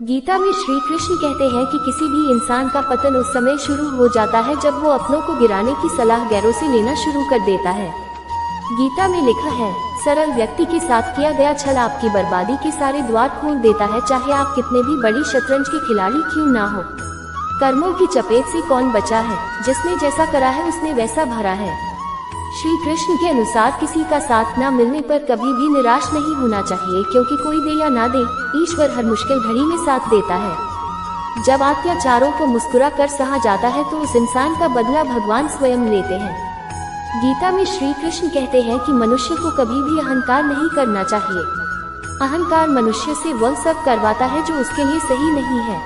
गीता में श्री कृष्ण कहते हैं कि किसी भी इंसान का पतन उस समय शुरू हो जाता है जब वो अपनों को गिराने की सलाह गैरों से लेना शुरू कर देता है। गीता में लिखा है, सरल व्यक्ति के साथ किया गया छल आपकी बर्बादी के सारे द्वार खोल देता है, चाहे आप कितने भी बड़ी शतरंज के खिलाड़ी क्यों ना हो। कर्मों की चपेट से कौन बचा है, जिसने जैसा करा है उसने वैसा भरा है। श्री कृष्ण के अनुसार किसी का साथ न मिलने पर कभी भी निराश नहीं होना चाहिए, क्योंकि कोई दे या ना दे, ईश्वर हर मुश्किल घड़ी में साथ देता है। जब अत्याचारों को मुस्कुरा कर सहा जाता है तो उस इंसान का बदला भगवान स्वयं लेते हैं। गीता में श्री कृष्ण कहते हैं कि मनुष्य को कभी भी अहंकार नहीं करना चाहिए। अहंकार मनुष्य से वह सब करवाता है जो उसके लिए सही नहीं है।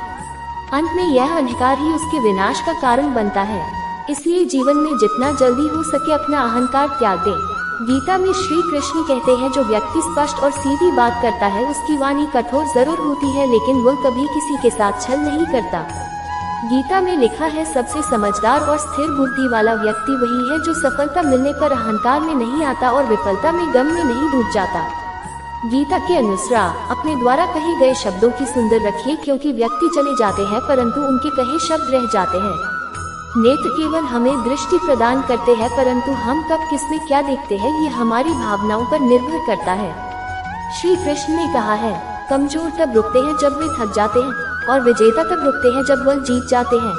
अंत में यह अहंकार ही उसके विनाश का कारण बनता है। इसलिए जीवन में जितना जल्दी हो सके अपना अहंकार त्याग दे। गीता में श्री कृष्ण कहते हैं, जो व्यक्ति स्पष्ट और सीधी बात करता है उसकी वाणी कठोर जरूर होती है, लेकिन वह कभी किसी के साथ छल नहीं करता। गीता में लिखा है, सबसे समझदार और स्थिर बुद्धि वाला व्यक्ति वही है जो सफलता मिलने पर अहंकार में नहीं आता और विफलता में गम में नहीं डूब जाता। गीता के अनुसार अपने द्वारा कहे गए शब्दों की सुंदर रखिए, क्योंकि व्यक्ति चले जाते हैं परंतु उनके कहे शब्द रह जाते हैं। नेत्र केवल हमें दृष्टि प्रदान करते हैं, परंतु हम कब किसमें क्या देखते हैं ये हमारी भावनाओं पर निर्भर करता है। श्री कृष्ण ने कहा है, कमजोर तब रुकते हैं जब वे थक जाते हैं, और विजेता तब रुकते हैं जब वह जीत जाते हैं।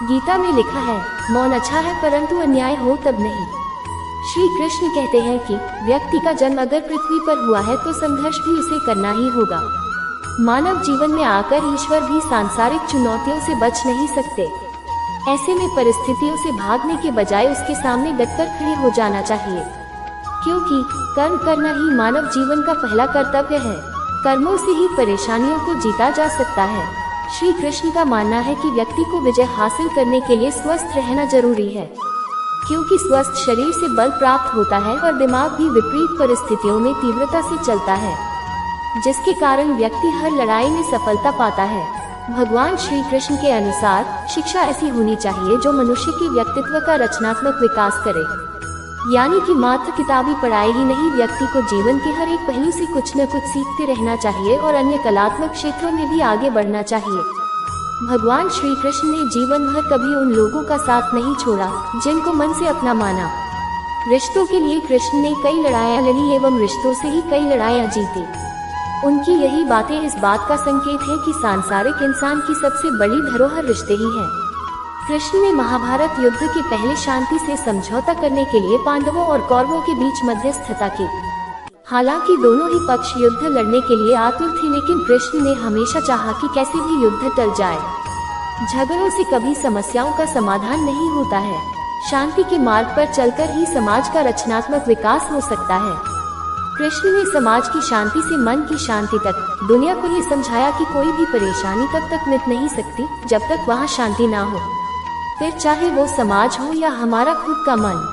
गीता में लिखा है, मौन अच्छा है परंतु अन्याय हो तब नहीं। श्री कृष्ण कहते हैं कि व्यक्ति का जन्म अगर पृथ्वी पर हुआ है तो संघर्ष भी उसे करना ही होगा। मानव जीवन में आकर ईश्वर भी सांसारिक चुनौतियों से बच नहीं सकते। ऐसे में परिस्थितियों से भागने के बजाय उसके सामने डटकर खड़े हो जाना चाहिए, क्योंकि कर्म करना ही मानव जीवन का पहला कर्तव्य है। कर्मों से ही परेशानियों को जीता जा सकता है। श्री कृष्ण का मानना है कि व्यक्ति को विजय हासिल करने के लिए स्वस्थ रहना जरूरी है, क्योंकि स्वस्थ शरीर से बल प्राप्त होता है और दिमाग भी विपरीत परिस्थितियों में तीव्रता से चलता है, जिसके कारण व्यक्ति हर लड़ाई में सफलता पाता है। भगवान श्री कृष्ण के अनुसार शिक्षा ऐसी होनी चाहिए जो मनुष्य की व्यक्तित्व का रचनात्मक विकास करे, यानी कि मात्र किताबी पढ़ाई ही नहीं, व्यक्ति को जीवन के हर एक पहलू से कुछ न कुछ सीखते रहना चाहिए और अन्य कलात्मक क्षेत्रों में भी आगे बढ़ना चाहिए। भगवान श्री कृष्ण ने जीवन भर कभी उन लोगों का साथ नहीं छोड़ा जिनको मन से अपना माना। रिश्तों के लिए कृष्ण ने कई लड़ाइयाँ लड़ी एवं रिश्तों से ही कई लड़ाइयाँ जीती। उनकी यही बातें इस बात का संकेत है कि सांसारिक इंसान की सबसे बड़ी धरोहर रिश्ते ही है। कृष्ण ने महाभारत युद्ध के पहले शांति से समझौता करने के लिए पांडवों और कौरवों के बीच मध्यस्थता की। हालांकि दोनों ही पक्ष युद्ध लड़ने के लिए आतुर थे, लेकिन कृष्ण ने हमेशा चाहा कि कैसे भी युद्ध टल जाए। झगड़ों से कभी समस्याओं का समाधान नहीं होता है। शांति के मार्ग पर चलकर ही समाज का रचनात्मक विकास हो सकता है। कृष्ण ने समाज की शांति से मन की शांति तक दुनिया को ये समझाया कि कोई भी परेशानी तब तक मिट नहीं सकती जब तक वहाँ शांति ना हो, फिर चाहे वो समाज हो या हमारा खुद का मन।